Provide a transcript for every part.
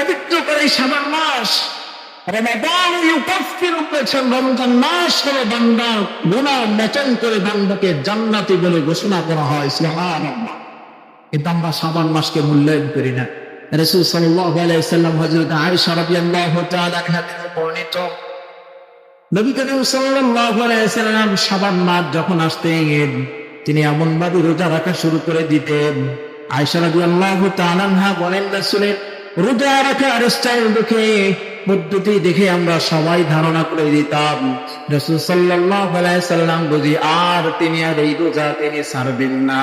পবিত্রকারী শাবান মাস। রমাদান ইউকাফিরু বলেছেন, রমজান মাস হলো বান্দার গুনাহ মোচন করে বান্দাকে জান্নাতি বলে ঘোষণা করা হয়। সুবহানাল্লাহ। কিন্তু আমরা শাবান মাসকে মূল্যায়ন করি না। রাসূল সাল্লাল্লাহু আলাইহি ওয়াসাল্লাম হযরত আয়েশা রাদিয়াল্লাহু তাআলা আনহা থেকে বর্ণিত, নবী করিম সাল্লাল্লাহু আলাইহি ওয়াসাল্লাম শাবান মাস যখন আসতেন তিনি এমন ভাবে রোজা রাখা শুরু করে দিতেন। আয়েশা রাদিয়াল্লাহু তাআলা আনহা বলেন, রাসূলের রোজা রাখার স্টাইল দেখে, পদ্ধতি দেখে আমরা সবাই ধারণা করে দিতাম রাসূল সাল্লাল্লাহু আলাইহি ওয়াসাল্লাম বুঝি আর তিনি আর এই রোজা তিনি ছাড়বেন না।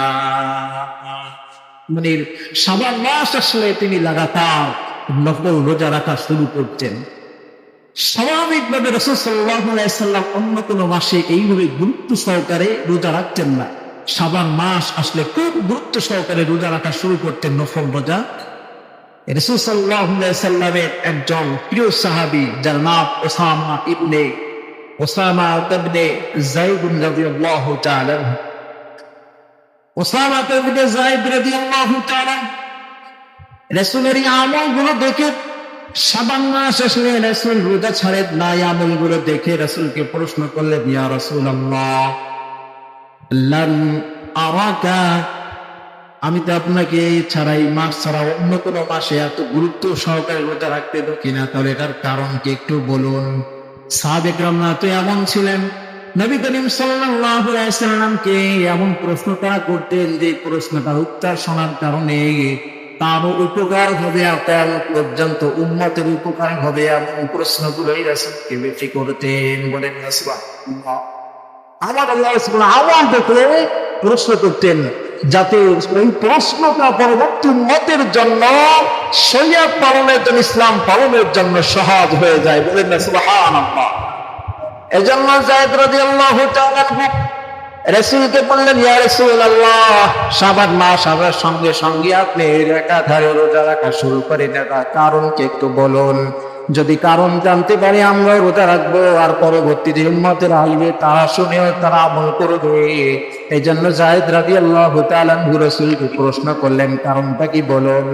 মানে শাবান মাস আসলে তিনি লাগাতার নফল রোজা রাখা শুরু করতেন। স্বাভাবিকভাবে রাসূল সাল্লাল্লাহু আলাইহি ওয়াসাল্লাম অন্য কোনো মাসে এইভাবে গুরুত্ব সহকারে রোজা রাখতেন না। শাবান মাস আসলে খুব গুরুত্ব সহকারে রোজা রাখা শুরু করতেন, নফল রোজা। রাসূল সাল্লাল্লাহু আলাইহি ওয়াসাল্লামের একজন প্রিয় সাহাবী যার নাম ওসামা ইবনে যায়েদ রাদিয়াল্লাহু তাআলা। ওসামা ইবনে যায়েদ রাদিয়াল্লাহু তাআলা রাসূলের এই আমলগুলো দেখে, শাবান মাস আসলে রাসূল রোজা ছাড়েন না, এই আমলগুলো দেখে রাসূলকে প্রশ্ন করলেন, ইয়া রাসূলুল্লাহ, লাম আরাকা, আমি তো আপনাকে ছাড়াই মাস ছাড়া অন্য কোনো মাসে এত গুরুত্ব সহকারে রোজা রাখতে দেখি না, তাহলে এটার কারণ কি একটু বলুন। সাহাবে কেরামরা তো এমন ছিলেন, নবী করিম সাল্লাল্লাহু আলাইহি ওয়াসাল্লামকে এমন প্রশ্ন তারা করতেন যে প্রশ্নটার উত্তর শোনার কারণে তারও উপকার হবে, আপনার পর্যন্ত উম্মতের উপকার হবে, এমন প্রশ্নগুলোই রাসূলকে বেশি করতেন। বলেন না সুবহানাল্লাহ। আমার আল্লাহ সুবহানাহু আওয়াজ দেখলে প্রশ্ন করতেন, যাতে ওই প্রশ্নটা পরবর্তী উম্মতের জন্য শরীয়ত পালনের জন্য, ইসলাম পালনের জন্য সহজ হয়ে যায়। বলেন না সুবহানাল্লাহ। এজন্য যায়েদ রাদিয়াল্লাহু তাআলা রাসূলকে বললেন, ইয়া রাসূলুল্লাহ, শাবান মাস আসার সঙ্গে সঙ্গে আপনি একাধারে রোজা রাখা শুরু করে দেন, কারণ কি একটু বলুন। যদি কারণ জানতে পারি আমরা রোজা রাখবো, আর পরবর্তী যে উম্মতের আসবে তারা শুনেও তারা আমল করবে। এই জন্য যায়েদ রাদিয়াল্লাহু তাআলা রাসূলকে প্রশ্ন করলেন, কারণটা কি বলুন।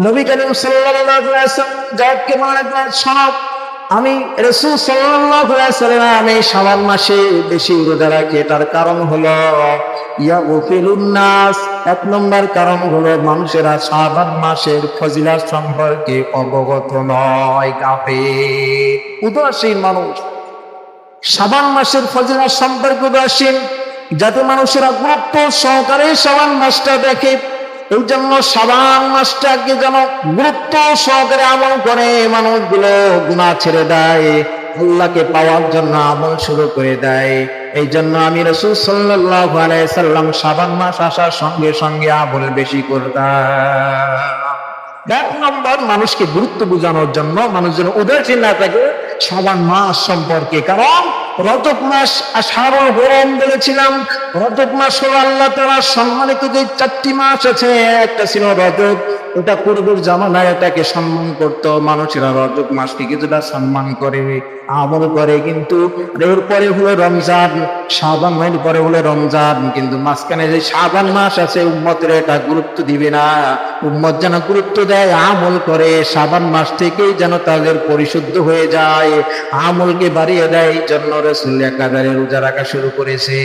নবী করিম সাল্লাল্লাহু আলাইহি ওয়াসাল্লাম যায়েদকে বললেন, শোনো, আমি রাসূল সাল্লাল্লাহু আলাইহি ওয়াসাল্লাম আমি শাবান মাসে বেশি রোজা রাখি, এটার কারণ হলো ইয়াগফিলুন নাস। এক নম্বর কারণ হলো মানুষেরা শাবান মাসের ফজিলত সম্পর্কে অবগত নয়, গাফিল, উদাসীন মানুষ। শাবান মাসের ফজিলত সম্পর্কে উদাসীন, যাতে মানুষেরা গুরুত্ব সহকারে শাবান মাসটা দেখে। এই জন্য শাবান মাসটাকে যেন গুরুত্ব সহকারে আমল করে মানুষগুলো গুনাহ ছেড়ে দেয়, আল্লাহকে পাওয়ার জন্য আমল শুরু করে দেয়। এই জন্য আমি রাসূল সাল্লাল্লাহু আলাইহি সাল্লাম শাবান মাস আসার সঙ্গে সঙ্গে আমল বেশি করতাম। এক নম্বর, মানুষকে গুরুত্ব বোঝানোর জন্য, মানুষ যেন উদাসীন না থাকে শাবান মাস সম্পর্কে। কারণ রজব মাস আশারুল হুরুম বলেছিলাম, রজব মাস হলো আল্লাহ তাআলার সম্মানিত যে 4টি মাস আছে, একটা ছিল রজব, ওটা পূর্বের জামানায় এটাকে সম্মান করত মানুষেরা, রজব মাসকে কিছুটা সম্মান করে আমল করে। কিন্তু এরপরে হলো রমজান, শাবান মাসের পরে হলো রমজান, কিন্তু মাঝখানে যে শাবান মাস আছে উম্মতের এটা গুরুত্ব দিবে না। উম্মত যেন গুরুত্ব দেয়, আমল করে, শাবান মাস থেকেই যেন তাদের পরিশুদ্ধ হয়ে যায়, আমলকে বাড়িয়ে দেয়। এই জন্য রাসূল একাধারে রোজা রাখা শুরু করেছে।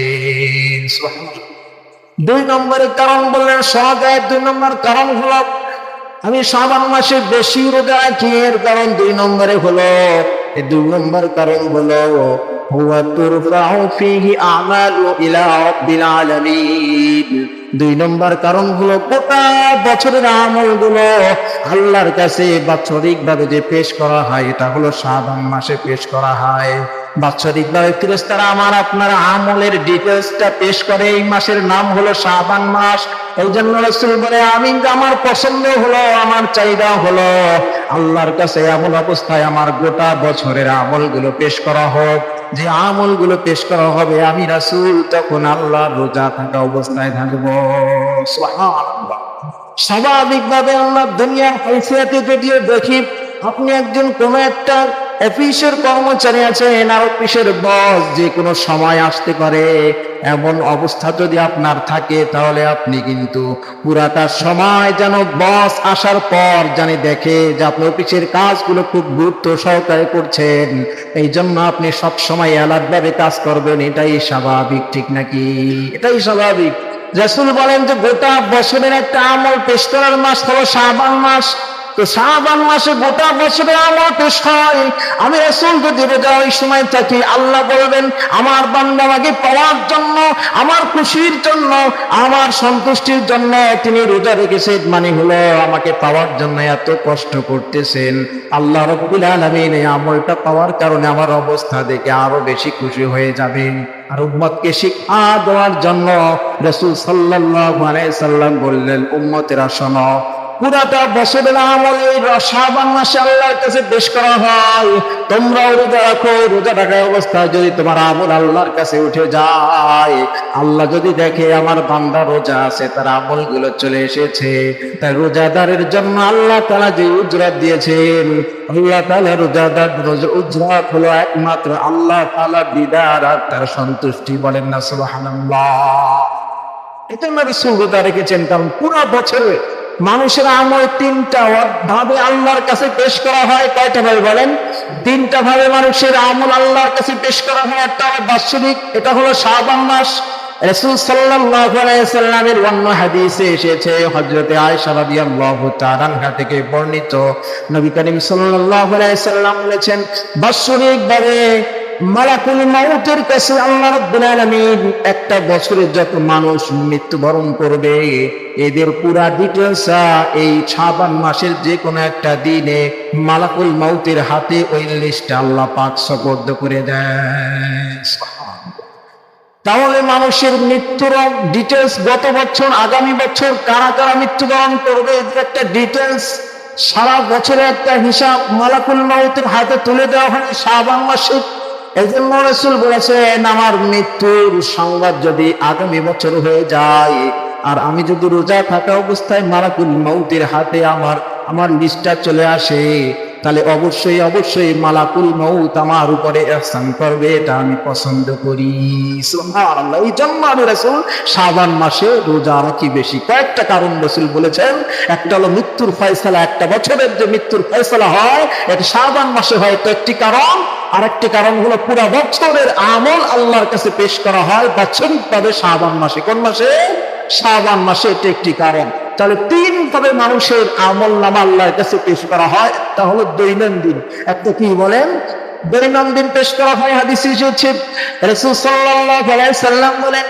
দুই নম্বরের কারণ বললেন সহজায়, 2 নম্বর কারণ হলো আমি শাবান মাসে বেশি রোজা রাখি, এর কারণ 2 নম্বরে হলো, এই 2 নম্বর কারণ হলো হুয়া তুরফাউ ফীহি আমালু ইলা রাব্বিল আলামিন। 2 নম্বর কারণ হলো গোটা বছরের আমলগুলো আল্লাহর কাছে বাৎসরিকভাবে যে পেশ করা হয়, এটা হলো শাবান মাসে পেশ করা হয়। বাৎসরিকভাবে ফেরেশতারা আমার আপনার আমলের ডিটেইলসটা পেশ করে, এই মাসের নাম হলো শাবান মাস। এই জন্য রাসূল বলে, আমি আমার পছন্দ হলো, আমার চাহিদা হলো আল্লাহর কাছে এমন অবস্থায় আমার গোটা বছরের আমলগুলো পেশ করা হোক, যে আমলগুলো পেশ করা হবে আমি রাসূল তখন আল্লাহর রোজা থাকা অবস্থায় থাকবো। সুবহানাল্লাহ। স্বাভাবিকভাবে আমরা দুনিয়ার হাইসিয়াতে যদি দেখি, আপনি একজন কোন একটা অফিসের কর্মচারী আছেন আর অফিসের বস যে কোনো সময় আসতে পারে, এমন অবস্থা যদি আপনার থাকে তাহলে আপনি কিন্তু পুরাটা সময় যেন বস আসার পর জানি দেখে যে আপনি অফিসের কাজগুলো খুব গুরুত্ব সহকারে করছেন, এই জন্য আপনি সব সময় অ্যালার্ট ভাবে কাজ করবেন। এটাই স্বাভাবিক, ঠিক নাকি? এটাই স্বাভাবিক। রাসূল বলেন যে গোটা বছরের একটা আমল পেশ করার মাস হলো শাবান মাস। তো শাবান মাসে গোটা বছরের আমল পেশ হয়। আমি রাসূল যদি রোজা ওই সময় থাকি, আল্লাহ বলবেন আমার বান্দা আমাকে পাওয়ার জন্য, আমার খুশির জন্য, আমার সন্তুষ্টির জন্য তিনি রোজা রেখেছেন, মানে হলো আমাকে পাওয়ার জন্য এত কষ্ট করতেছেন। আল্লাহ রাব্বুল আলামিন এই আমলটা পাওয়ার কারণে আমার অবস্থা দেখে আরো বেশি খুশি হয়ে যাবেন। আর উম্মতকে শিক্ষা দেওয়ার জন্য রাসূল সাল্লাল্লাহু আলাইহি সাল্লাম বললেন, উম্মতেরা শোনো, পুরাটা বছরের আমল এই শাবান মাসে আল্লাহর কাছে পেশ করা হয়। তোমরাও রোজা রাখো, রোজা রাখা অবস্থায় যদি তোমার আমল আল্লাহর কাছে উঠে যায়, আল্লাহ যদি দেখে আমার বান্দা রোজা আছে, তার আমলগুলো চলে এসেছে, তাই রোজাদারের জন্য আল্লাহ তাআলা যে উজরাত দিয়েছেন, আল্লাহ তাআলা রোজাদার উজরাত হলো একমাত্র আল্লাহ তাআলার দিদার আর তার সন্তুষ্টি। বলেন না সুবহানাল্লাহ। এটা রাসূল রোজা রেখেছেন কারণ পুরো বছরে মানুষের আমল তিনটা ভাবে আল্লাহর কাছে পেশ করা হয়। কয়টা ভাবে বলেন? তিনটা ভাবে মানুষের আমল আল্লাহর কাছে পেশ করা হয়। একটা হলো বাৎসরিক, এটা হলো শাবান মাস। রাসূল সাল্লাল্লাহু আলাইহি সাল্লামের অন্য হাদিসে এসেছে, হযরতে আয়েশা রাদিয়াল্লাহু তাআলা আনহা থেকে বর্ণিত, নবী করিম সাল্লাল্লাহু আলাইহি সাল্লাম বলেছেন, বাৎসরিক ভাবে মালাকুল মাউতের কাছে আল্লাহ রাব্বুল আলামিন একটা বছরে যত মানুষ মৃত্যুবরণ করবে এদের পুরা ডিটেইলস এই শাবান মাসের যে কোনো একটা দিনে মালাকুল মাউতের হাতে ওই লিস্টটা আল্লাহ পাক সুপর্দ করে দেয়। তাহলে মানুষের মৃত্যুর ডিটেইলস, গত বছর আগামী বছর কারা কারা মৃত্যুবরণ করবে এদের একটা ডিটেইলস, সারা বছরের একটা হিসাব মালাকুল মাউতের হাতে তুলে দেওয়া হয় শাবান মাসে। এই জন্য রাসূল বলেছেন, আমার মৃত্যুর সংবাদ যদি আগামী বছর হয়ে যায় আর আমি যদি রোজা থাকা অবস্থায় মালাকুল মাউতের হাতে আমার লিস্টটা চলে আসে, তাহলে অবশ্যই অবশ্যই মালাকুল মাউত আমার উপরে ইহসান করবে, এটা আমি পছন্দ করি। সুবহানাল্লাহ। এই জন্য আমি রাসূল শাবান মাসে রোজা রাখি বেশি। কয়েকটা কারণ রাসূল বলেছেন। একটা হলো মৃত্যুর ফয়সালা, একটা বছরের যে মৃত্যুর ফয়সালা হয় এটা শাবান মাসে হয়, তো একটি কারণ। আরেকটি কারণ হলো পুরো বছরের আমল আল্লাহর কাছে পেশ করা হয় বাৎসরিকভাবে শাবান মাসে। কোন মাসে? শাবান মাসে। এটা একটি কারণ। তাহলে তিন ভাবে মানুষের আমল নামা আল্লাহর কাছে পেশ করা হয়। একটা হলো দৈনন্দিন, একটা কি বলেন? দৈনন্দিন পেশ করা হয়। হাদিসে এসেছে রাসূল সাল্লাল্লাহু আলাইহি সাল্লাম বলেন,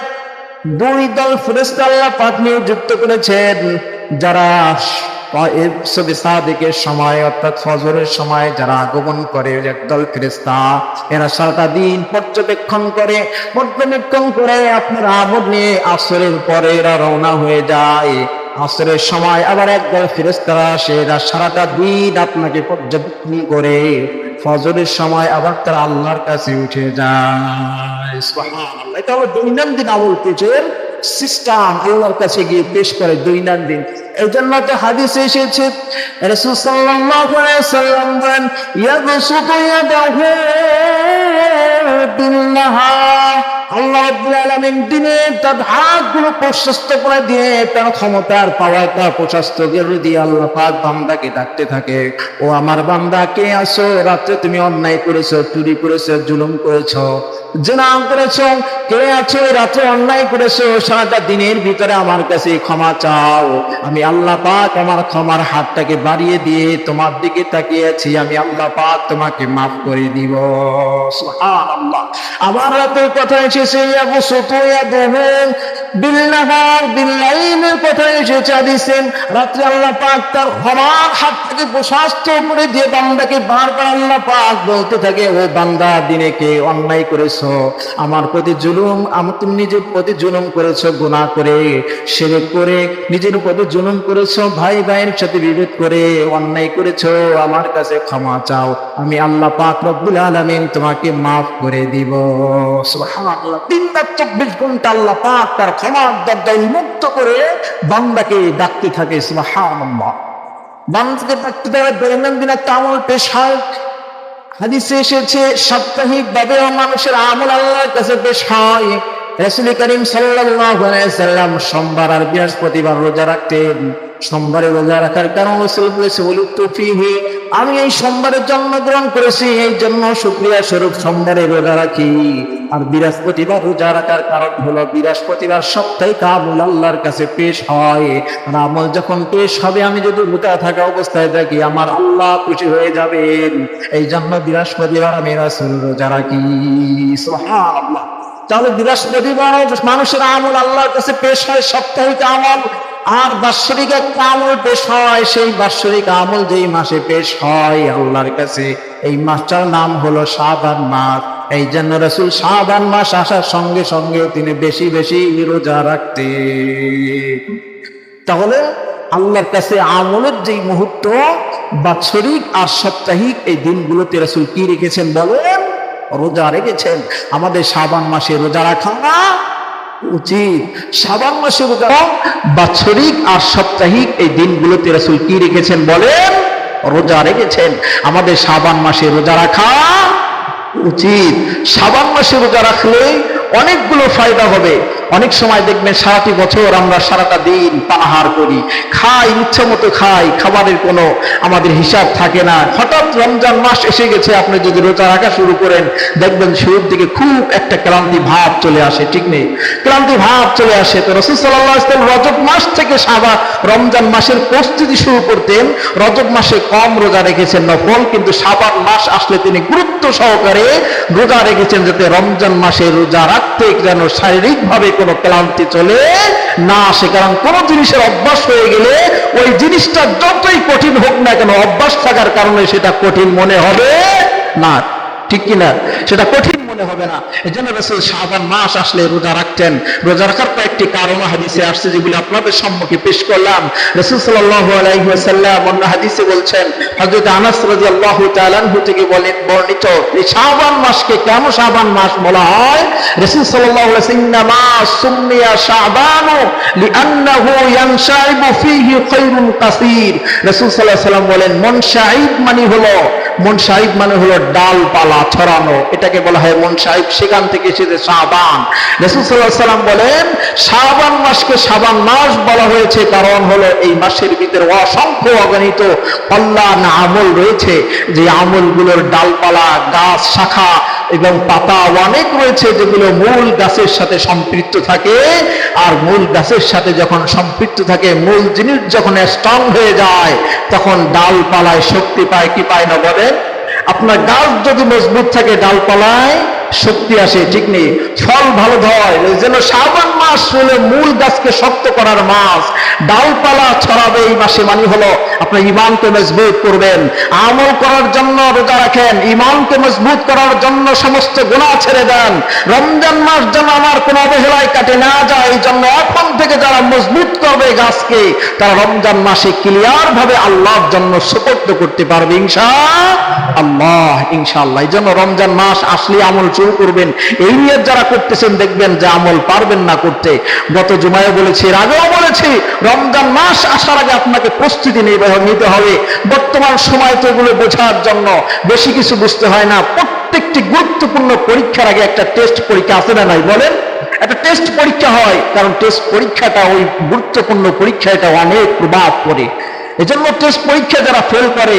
দুই দল ফেরেশতা আল্লাহ পাক নিযুক্ত করেছেন, যারা সাদিকের সময় অর্থাৎ ফজরের সময় যারা আগমন করে একদল ফেরেশতা, এরা সারাটা দিন পর্যবেক্ষণ করে আপনার আমল নিয়ে আসরের পরে এরা রওনা হয়ে যায়। আসরের সময় আবার একদল ফেরেশতারা আসে, এরা সারাটা দিন আপনাকে পর্যবেক্ষণ করে ফজরের সময় আবার তারা আল্লাহর কাছে উঠে যায়। সুবহানাল্লাহ। এটা হলো দৈনন্দিন আমল পেশের সিস্টেম, আল্লাহর কাছে গিয়ে পেশ করে দৈনন্দিন। এই জন্য তো হাদিসে এসেছে রাসূল সাল্লাল্লাহু আলাইহি সাল্লাম বলেন, ইয়াবসুতু ইয়াদাহু বিন-নাহার, আল্লাহ রাব্বুল আলামিন দিনে তার হাতগুলো প্রশস্ত করে দিয়ে তার ক্ষমতার পাওয়ারটা প্রশস্ত করে দিয়ে আল্লাহ পাক বান্দাকে ডাকতে থাকে, ও আমার বান্দা কে আছো? রাতে তুমি অন্যায় করেছো, চুরি করেছো, জুলুম করেছো, জিনা করেছো, কে আছো রাতে অন্যায় করেছো, সারাটা দিনের ভিতরে আমার কাছে ক্ষমা চাও। আমি আল্লাহ পাক আমার ক্ষমার হাতটাকে বাড়িয়ে দিয়ে তোমার দিকে তাকিয়েছি, আমি আল্লাহ পাক তোমাকে মাফ করে দিব। সুবহানাল্লাহ। আবার রাতের কথা এসেছে বিল-লাইলের কথা এসেছে হাদিসে, রাত্রে আল্লাহ পাক তার ক্ষমার হাতটাকে প্রশস্ত করে দিয়ে বান্দাকে বারবার আল্লাহ পাক বলতে থাকে, ও বান্দা দিনে কে অন্যায় করেছো, আমার প্রতি জুলুম, তুমি নিজের প্রতি জুলুম করেছো, গুনাহ করে, শিরক করে নিজের প্রতি জুলুম করেছো, ভাই ভাইয়ের সাথে বিভেদ করে অন্যায় করেছো, আমার কাছে ক্ষমা চাও, আমি আল্লাহ পাক রব্বুল আলামিন তোমাকে মাফ করে দিব। সুবহানাল্লাহ। 3/24 ঘন্টা আল্লাহ পাক তার ক্ষমার দরজা উন্মুক্ত করে বান্দাকে ডাকতে থাকে। সুবহানাল্লাহ। বান্দাকে ডাকতে দেওয়ার দৈনন্দিন একটা আমল পেশ হয়। হাদিসে এসেছে সাপ্তাহিক ভাবেও মানুষের আমল আল্লাহর কাছে পেশ হয়। রাসূল করিম সাল্লাল্লাহু আলাইহি সাল্লাম সোমবার আর বৃহস্পতিবার রোজা রাখতেন। সোমবারে রোজা রাখার কারণ রাসূল বলেছে ওয়ালিদতু ফীহি, আমি এই সোমবারে জন্মগ্রহণ করেছি, এই জন্য শুকরিয়া স্বরূপ সোমবারে রোজা রাখি। আর বৃহস্পতিবার রোজা রাখার কারণ হলো বৃহস্পতিবার সাপ্তাহিক আমল আল্লাহর কাছে পেশ হয়। আর আমল যখন পেশ হবে, আমি যদি রোজা থাকা অবস্থায় থাকি, আমার আল্লাহ খুশি হয়ে যাবেন। এই জন্য বৃহস্পতিবার আমি রাসূল রোজা রাখি। সুবহানাল্লাহ। তাহলে বৃহস্পতিবার মানুষের আমল আল্লাহর কাছে পেশ হয়, সাপ্তাহিক আমল। আর বাৎসরিক একটা আমল পেশ হয়, সেই বাৎসরিক আমল যেই মাসে পেশ হয় আল্লাহর কাছে, এই মাসটার নাম হলো শাবান মাস। এই জন্য রাসূল শাবান মাস আসার সঙ্গে সঙ্গে তিনি বেশি বেশি রোজা রাখতেন। তাহলে আল্লাহর কাছে আমলের যেই মুহূর্ত বাৎসরিক আর সাপ্তাহিক এই দিনগুলোতে রাসূল কি রেখেছেন বলেন? রোজা রেখেছেন। আমাদের শাবান মাসে রোজা রাখা উচিত। শাবান মাসে রোজা, বাৎসরিক আর সাপ্তাহিক এই দিনগুলোতে রাসূল কি রেখেছেন বলেন? রোজা রেখেছেন। আমাদের শাবান মাসে রোজা রাখা উচিত। শাবান মাসে রোজা রাখলে অনেকগুলো ফায়দা হবে। অনেক সময় দেখবেন সারাটি বছর আমরা সারাটা দিন পানাহার করি, খাই, ইচ্ছা মতো খাই, খাবারের কোনো আমাদের হিসাব থাকে না। হঠাৎ রমজান মাস এসে গেছে, আপনি যদি রোজা রাখা শুরু করেন, দেখবেন শুরুর দিকে খুব একটা ক্লান্তি ভাব চলে আসে, ঠিক নেই? ক্লান্তি ভাব চলে আসে। তো রাসূল সাল্লাল্লাহু আলাইহি ওয়াসাল্লাম রজব মাস থেকে রমজান মাসের প্রস্তুতি শুরু করতেন। রজব মাসে কম রোজা রেখেছেন নফল, কিন্তু শাবান মাস আসলে তিনি গুরুত্ব সহকারে রোজা রেখেছেন, যাতে রমজান মাসে রোজা রাখতে যেন শারীরিকভাবে কোনো ক্লান্তি চলে না আসে। কারণ কোন জিনিসের অভ্যাস হয়ে গেলে ওই জিনিসটা যতই কঠিন হোক না কেন, অভ্যাস থাকার কারণে সেটা কঠিন মনে হবে না, ঠিক কিনা? সেটা কঠিন মনে হবে না। এই জন্য রাসূল শাবান মাস আসলে রোজা রাখতেন। রোজা রাখার কয়েকটি কারণ হাদিসে আসছে, যেগুলো আপনাদের সম্মুখে পেশ করলাম। রাসূল সাল্লাল্লাহু আলাইহি ওয়াসাল্লাম অন্য হাদিসে বলছেন, হযরত আনাস রাদিয়াল্লাহু তাআলা আনহু থেকে বর্ণিত, এই শাবান মাসকে কেন শাবান মাস বলা হয়? রাসূল সাল্লাল্লাহু আলাইহি ওয়াসাল্লাম সুম্মিয়া শাবানু লিআন্নাহু ইয়ানশাইবু ফীহি খায়রুন কাসীর। রাসূল সাল্লাল্লাহু আলাইহি ওয়াসাল্লাম বলেন, মুনশাইব মানে হলো ডালপালা ছড়ানো, এটাকে বলা হয় মুনশাইব। সেখান থেকে এসেছে শাবান। রাসূল সাল্লাল্লাহু আলাইহি ওয়াসাল্লাম বলেন, শাবান মাসকে শাবান মাস বলা হয়েছে কারণ হলো এই মাসের ভিতরে অসংখ্য অগণিত কল্যাণ আমল রয়েছে, যে আমলগুলোর ডালপালা, গাছ, শাখা এবং পাতা অনেক রয়েছে, যেগুলো মূল গাছের সাথে সম্পৃক্ত থাকে। আর মূল গাছের সাথে যখন সম্পৃক্ত থাকে, মূল জিনিস যখন স্ট্রং হয়ে যায়, তখন ডালপালায় শক্তি পায়। কি পায় না বলেন? আপনার গাছ যদি মজবুত থাকে, ডালপালায় শক্তি আসে, ঠিক নেই? ফল ভালো হয়। এই জন্য শাবান মাস হলো মূল গাছকে শক্ত করার মাস। ডালপালা ছড়াবে এই মাসে, মানে হলো আপনার ঈমানকে মজবুত করবেন। আমল করার জন্য রোজা রাখেন, ঈমানকে মজবুত করার জন্য সমস্ত গুনাহ ছেড়ে দেন। রমজান মাস যেন আমার কোনো অবহেলায় কাটে না যায়, এই জন্য এখন থেকে যারা মজবুত করবে গাছকে, তারা রমজান মাসে ক্লিয়ার ভাবে আল্লাহর জন্য সুপর্দ করতে পারবে ইনশাআল্লাহ। ইনশাআল্লাহ। এই জন্য রমজান মাস আসলে আমল শুরু করবেন। এই নিয়ে যারা করতেছেন, দেখবেন যে আমল পারবেন না করতে। গত জুমায় বলেছি, এর আগেও বলেছি, রমজান মাস আসার আগে আপনাকে প্রস্তুতি নিতে হবে। বর্তমান সময় তো এগুলো বোঝার জন্য বেশি কিছু বুঝতে হয় না। প্রত্যেকটি গুরুত্বপূর্ণ পরীক্ষার আগে একটা টেস্ট পরীক্ষা আছে না নাই বলেন? একটা টেস্ট পরীক্ষা হয়, কারণ টেস্ট পরীক্ষাটা ওই গুরুত্বপূর্ণ পরীক্ষা, এটা অনেক প্রভাব পড়ে। এজন্য টেস্ট পরীক্ষা যারা ফেল করে,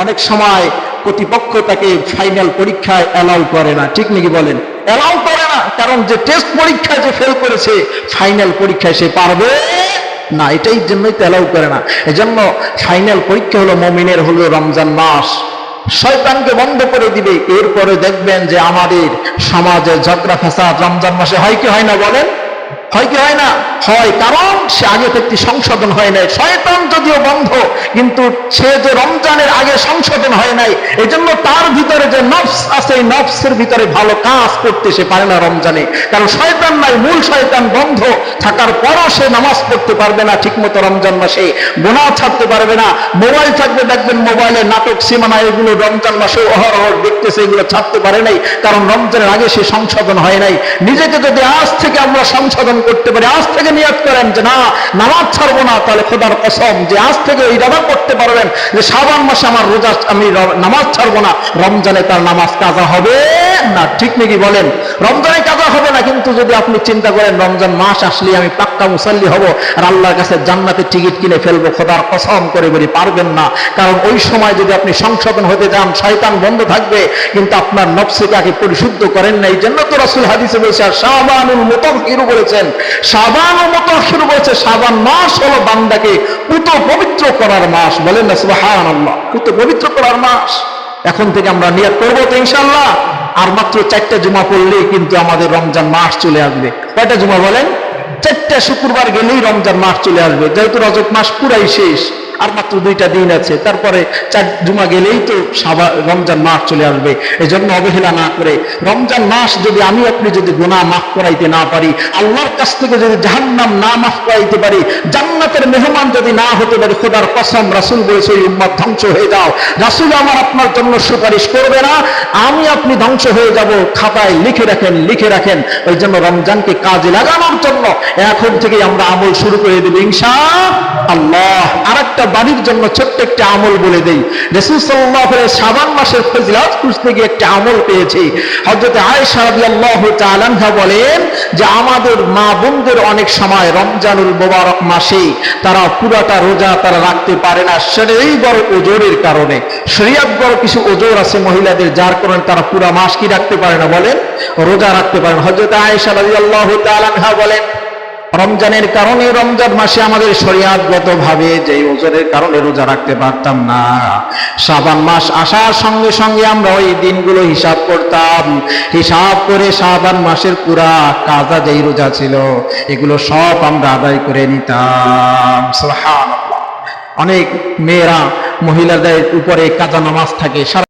অনেক সময় প্রতিপক্ষ তাকে ফাইনাল পরীক্ষায় অ্যালাউ করে না, ঠিক নাকি বলেন? অ্যালাউ করে না, কারণ যে টেস্ট পরীক্ষায় যে ফেল করেছে, ফাইনাল পরীক্ষায় সে পারবে না, এটাই জন্যই তো অ্যালাউ করে না। এজন্য ফাইনাল পরীক্ষা হলো মুমিনের, হলো রমজান মাস। শয়তানকে বন্ধ করে দিবে। এরপরে দেখবেন যে আমাদের সমাজে ঝগড়া ফাসাদ রমজান মাসে হয় কি হয় না বলেন? হয় কি হয় না? হয়, কারণ সে আগে থেকে সংশোধন হয় নাই। শয়তান যদিও বন্ধ, কিন্তু সে যে রমজানের আগে সংশোধন হয় নাই, এই জন্য তার ভিতরে যে নফস আছে, এই নফসের ভিতরে ভালো কাজ করতে সে পারে না রমজানে। কারণ শয়তান নাই, মূল শয়তান বন্ধ থাকার পরও সে নামাজ পড়তে পারবে না ঠিক মতো রমজান মাসে, গুনাহ ছাড়তে পারবে না। মোবাইল থাকবে, দেখবেন মোবাইলে নাটক, সিনেমা, এগুলো রমজান মাসে অহরহ দেখতেছে, এগুলো ছাড়তে পারে নাই, কারণ রমজানের আগে সে সংশোধন হয় নাই। নিজেকে যদি আজ থেকে আমরা সংশোধন করতে পারি, আজ থেকে নিয়ত করেন যে না নামাজ ছাড়বো না, তাহলে খোদার কসম যে আজ থেকে ইরাদা করতে পারবেন যে শাবান মাসে আমার রোজা, আমি নামাজ ছাড়বো না, রমজানে তার নামাজ কাজা হবে না। ঠিক নাকি বলেন? রমজানে কাজা হবে না, কিন্তু যদি আপনি চিন্তা করেন রমজান মাস আসলে আমি পাক্কা মুসাল্লি হব আর আল্লাহর কাছে জান্নাতের টিকিট কিনে ফেলবো, খোদার কসম করে বলি পারবেন না। কারণ ওই সময় যদি আপনি সংশোধন হতে যান, শয়তান বন্ধ থাকবে, কিন্তু আপনার নফসকে আগে পরিশুদ্ধ করেন না। এই জন্য তো রাসূল হাদিসে বলেছে শাবানুল মুতাহহির বলেছেন, শাবানুল মুতাহহির বলেছে শাবান মাস হলো বান্দাকে পুত পবিত্র করার মাস। বলেন না সুবহানাল্লাহ, পুত পবিত্র করার মাস। এখন থেকে আমরা নিয়ত করবো তো ইনশাআল্লাহ। আর মাত্র 4টা জুমা পড়লেই কিন্তু আমাদের রমজান মাস চলে আসবে। কয়টা জুমা বলেন? 4টা শুক্রবার গেলেই রমজান মাস চলে আসবে। যেহেতু রজব মাস পুরাই শেষ, আর মাত্র 2টা দিন আছে, তারপরে 4 জুমা গেলেই তো রমজান মাস চলে আসবে। এই জন্য অবহেলা না করে রমজান মাস যদি আমি আপনি যদি গুনাহ মাফ করাইতে না পারি, আল্লাহর কাছ থেকে যদি জাহান্নাম না মাফ করাইতে পারি, জান্নাতের মেহমান যদি না হতে পারি, খোদার কসম রাসূল বলেছে এই উম্মত ধ্বংস হয়ে যাও। রাসূল আমার আপনার জন্য সুপারিশ করবে না, আমি আপনি ধ্বংস হয়ে যাব। খাতায় লিখে রাখেন, লিখে রাখেন। ওই জন্য রমজানকে কাজে লাগানোর জন্য এখন থেকে আমরা আমল শুরু করে দেব ইনশাআল্লাহ। আরেকটা বাড়ির জন্য ছোট্ট একটা আমল বলে দেই। রাসূল সাল্লাল্লাহু আলাইহি ওয়াসাল্লাম শাবান মাসের ফজিলত খুঁজতে গিয়ে একটা আমল পেয়েছি। হযরত আয়েশা রাদিয়াল্লাহু তাআলা আনহা বলেন যে আমাদের মা বোনদের অনেক সময় রমজানুল মুবারক মাসে তারা পুরাটা রোজা তারা রাখতে পারে না, সেটাই বড় ওজরের কারণে। শরীয়ত বড় কিছু ওজর আছে মহিলাদের, যার কারণে তারা পুরা মাস কি রাখতে পারে না, বলেন রোজা রাখতে পারে না। হযরত আয়েশা রাদিয়াল্লাহু তাআলা আনহা বলেন রমজানের কারণে, রমজান মাসে আমাদের শরীয়তগত ভাবে যে ওজরের কারণে রোজা রাখতে পারতাম না, শাবান মাস আসার সঙ্গে সঙ্গে আমরা ওই দিনগুলো হিসাব করতাম। হিসাব করে শাবান মাসের পুরা কাজা যেই রোজা ছিল এগুলো সব আমরা আদায় করে নিতাম। সুবহানাল্লাহ। অনেক মেয়েরা মহিলাদের উপরে কাজা নামাজ থাকে, সারা